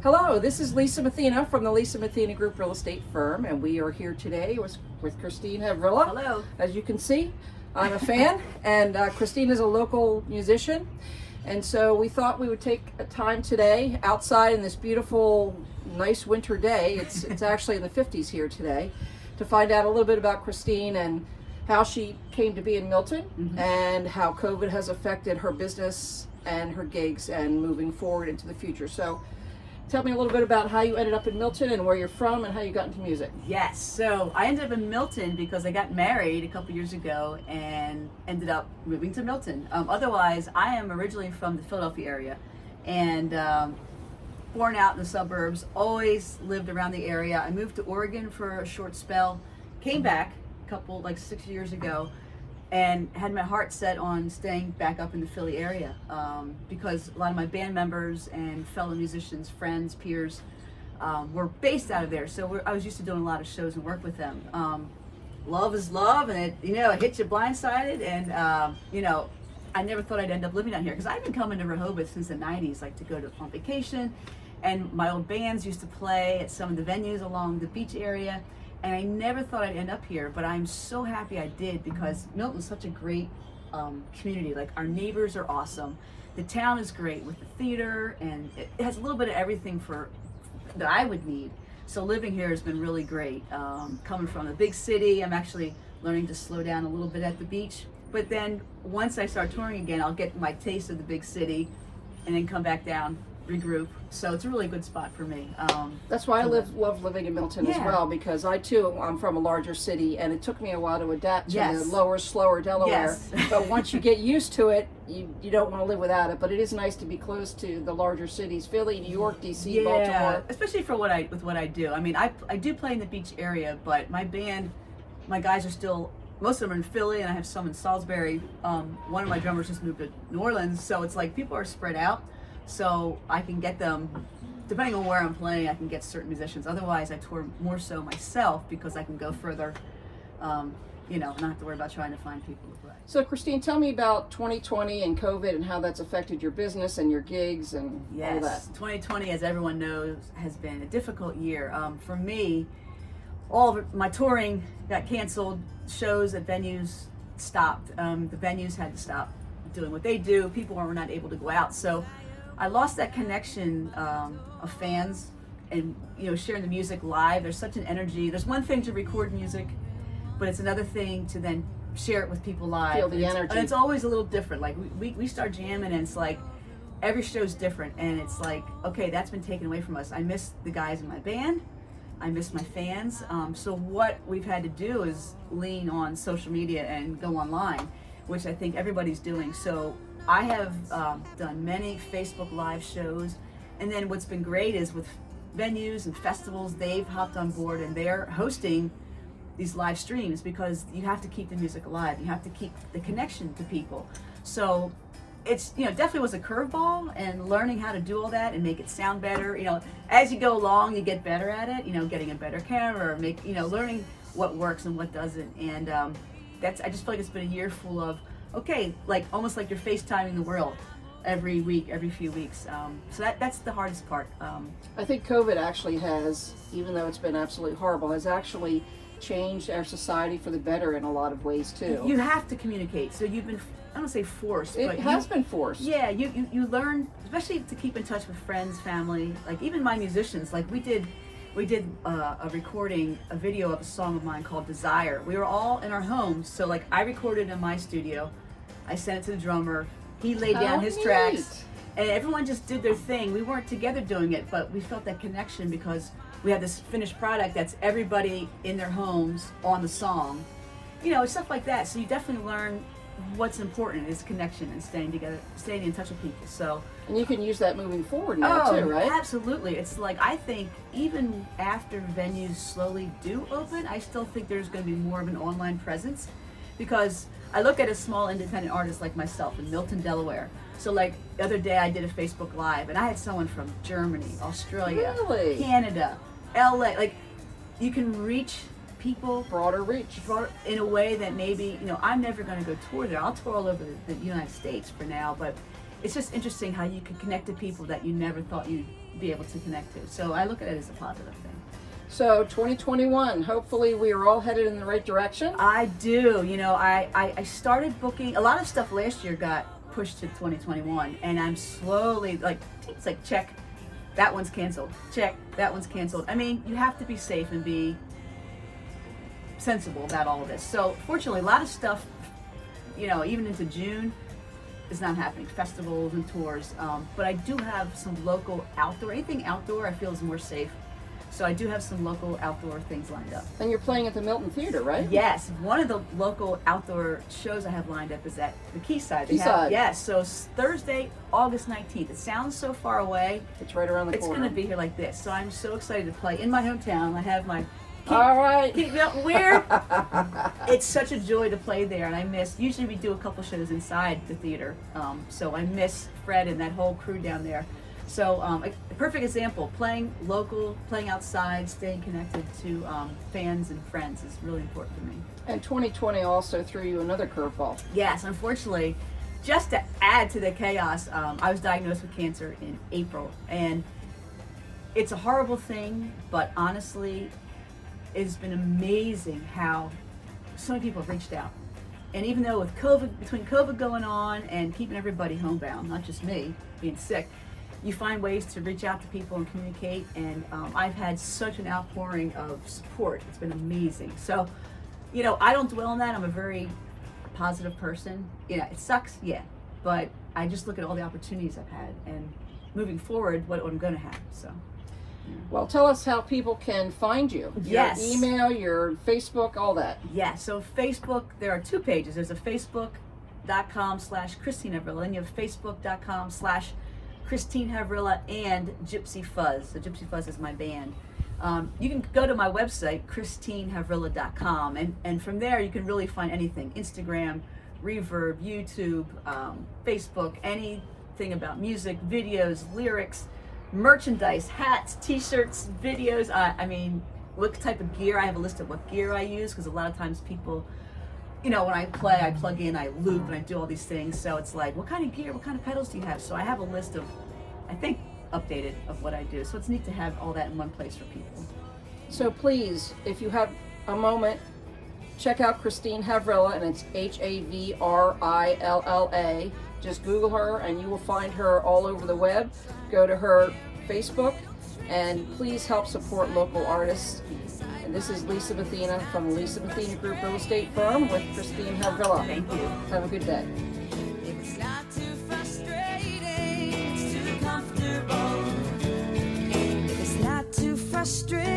Hello, this is Lisa Mathena from the Lisa Mathena Group Real Estate Firm, and we are here today with Christine Havrilla. Hello. As you can see, I'm a fan, and Christine is a local musician, and so we thought we would take a time today outside in this beautiful, nice winter day. It's actually in the 50s here today, to find out a little bit about Christine and how she came to be in Milton, and how COVID has affected her business and her gigs and moving forward into the future. So tell me a little bit about how you ended up in Milton and where you're from and how you got into music. Yes, so I ended up in Milton because I got married a couple years ago and ended up moving to Milton. Otherwise, I am originally from the Philadelphia area and born out in the suburbs, always lived around the area. I moved to Oregon for a short spell, came back a couple, like 6 years ago, and had my heart set on staying back up in the Philly area because a lot of my band members and fellow musicians, friends, peers were based out of there. So I was used to doing a lot of shows and work with them. Love is love, and it hits you blindsided. And I never thought I'd end up living down here because I've been coming to Rehoboth since the '90s, like to go on vacation. And my old bands used to play at some of the venues along the beach area. And I never thought I'd end up here, but I'm so happy I did because Milton's such a great community. Like, our neighbors are awesome. The town is great with the theater, and it has a little bit of everything that I would need. So living here has been really great. Coming from a big city, I'm actually learning to slow down a little bit at the beach. But then once I start touring again, I'll get my taste of the big city and then come back down, regroup. So it's a really good spot for me. That's why I love living in Milton as well, because I'm from a larger city, and it took me a while to adapt to the lower, slower Delaware. Yes. But once you get used to it, you don't want to live without it. But it is nice to be close to the larger cities: Philly, New York, DC, Baltimore. Especially for what I do. I mean, I do play in the beach area, but my band, my guys are still, most of them are in Philly, and I have some in Salisbury. One of my drummers just moved to New Orleans, so it's like people are spread out. So I can get them, depending on where I'm playing, I can get certain musicians. Otherwise, I tour more so myself because I can go further, not have to worry about trying to find people to play. So Christine, tell me about 2020 and COVID and how that's affected your business and your gigs and all that. Yes, 2020, as everyone knows, has been a difficult year. For me, all of my touring got canceled, shows at venues stopped. The venues had to stop doing what they do. People were not able to go out. So I lost that connection of fans and sharing the music live. There's such an energy. There's one thing to record music, but it's another thing to then share it with people live. Feel the energy. And it's always a little different. Like we start jamming and it's like every show's different, and it's like, okay, that's been taken away from us. I miss the guys in my band. I miss my fans. So what we've had to do is lean on social media and go online, which I think everybody's doing. So I have done many Facebook Live shows, and then what's been great is with venues and festivals, they've hopped on board and they're hosting these live streams because you have to keep the music alive. You have to keep the connection to people. So it's definitely was a curveball, and learning how to do all that and make it sound better. As you go along, you get better at it. Getting a better camera, or learning what works and what doesn't. And I just feel like it's been a year full of, okay, like almost like you're FaceTiming the world every week, every few weeks. So that's the hardest part. I think COVID actually has, even though it's been absolutely horrible, has actually changed our society for the better in a lot of ways too. You have to communicate. So you've been, I don't say forced, it but has been forced. Yeah, you learn, especially to keep in touch with friends, family, like even my musicians. Like we did a recording, a video of a song of mine called Desire. We were all in our homes, so like I recorded in my studio, I sent it to the drummer, he laid down his tracks, and everyone just did their thing. We weren't together doing it, but we felt that connection because we had this finished product that's everybody in their homes on the song. Stuff like that. So you definitely learn what's important is connection and staying together, staying in touch with people. So, and you can use that moving forward now too, right? Absolutely. It's like, I think even after venues slowly do open, I still think there's going to be more of an online presence, because I look at a small independent artist like myself in Milton, Delaware. So like the other day I did a Facebook Live and I had someone from Germany, Australia, Canada, LA. Like, you can reach people, broader reach, in a way that maybe, I'm never going to go tour there. I'll tour all over the United States for now, but it's just interesting how you can connect to people that you never thought be able to connect to. So I look at it as a positive thing. So 2021, hopefully we are all headed in the right direction. I do. You know, I started booking a lot of stuff last year, got pushed to 2021, and I'm slowly like, it's like, check, that one's canceled, check, that one's canceled. I mean, you have to be safe and be sensible about all of this. So fortunately, a lot of stuff, you know, even into June is not happening, festivals and tours, but I do have some local outdoor, anything outdoor I feel is more safe. So I do have some local outdoor things lined up. And you're playing at the Milton Theater, right? Yes, one of the local outdoor shows I have lined up is at the Quayside. Quayside. Yes, so Thursday, August 19th. It sounds so far away. It's right around the It's corner. going to be here like this. So I'm so excited to play in my hometown. I have my All right. Where? It's such a joy to play there, and I miss. Usually we do a couple shows inside the theater, so I miss Fred and that whole crew down there. So a perfect example: playing local, playing outside, staying connected to fans and friends is really important to me. And 2020 also threw you another curveball. Yes, unfortunately, just to add to the chaos, I was diagnosed with cancer in April, and it's a horrible thing, but honestly, it's been amazing how so many people have reached out. And even though with COVID, between COVID going on and keeping everybody homebound, not just me being sick, you find ways to reach out to people and communicate. And I've had such an outpouring of support. It's been amazing. So, you know, I don't dwell on that. I'm a very positive person. You know, it sucks, yeah, but I just look at all the opportunities I've had and moving forward, what I'm going to have. So. Well, tell us how people can find you. Yes. Your email, your Facebook, all that. Yeah, so Facebook, there are two pages. There's a facebook.com/Christine Havrilla, and you have facebook.com/Christine Havrilla and Gypsy Fuzz. So Gypsy Fuzz is my band. You can go to my website, ChristineHavrilla.com, and from there you can really find anything. Instagram, Reverb, YouTube, Facebook, anything about music, videos, lyrics, merchandise, hats, t-shirts, videos. I mean, what type of gear. I have a list of what gear I use, because a lot of times people, you know, when I play, I plug in, I loop, and I do all these things. So it's like, what kind of gear, what kind of pedals do you have? So I have a list of, I think, updated of what I do. So it's neat to have all that in one place for people. So please, if you have a moment, check out Christine Havrilla, and it's Havrilla. Just Google her and you will find her all over the web. Go to her Facebook and please help support local artists. And this is Lisa Mathena from Lisa Mathena Group Real Estate Firm with Christine Havrilla. Thank you. Have a good day. It's not too frustrating, it's too comfortable. It's not too frustrating.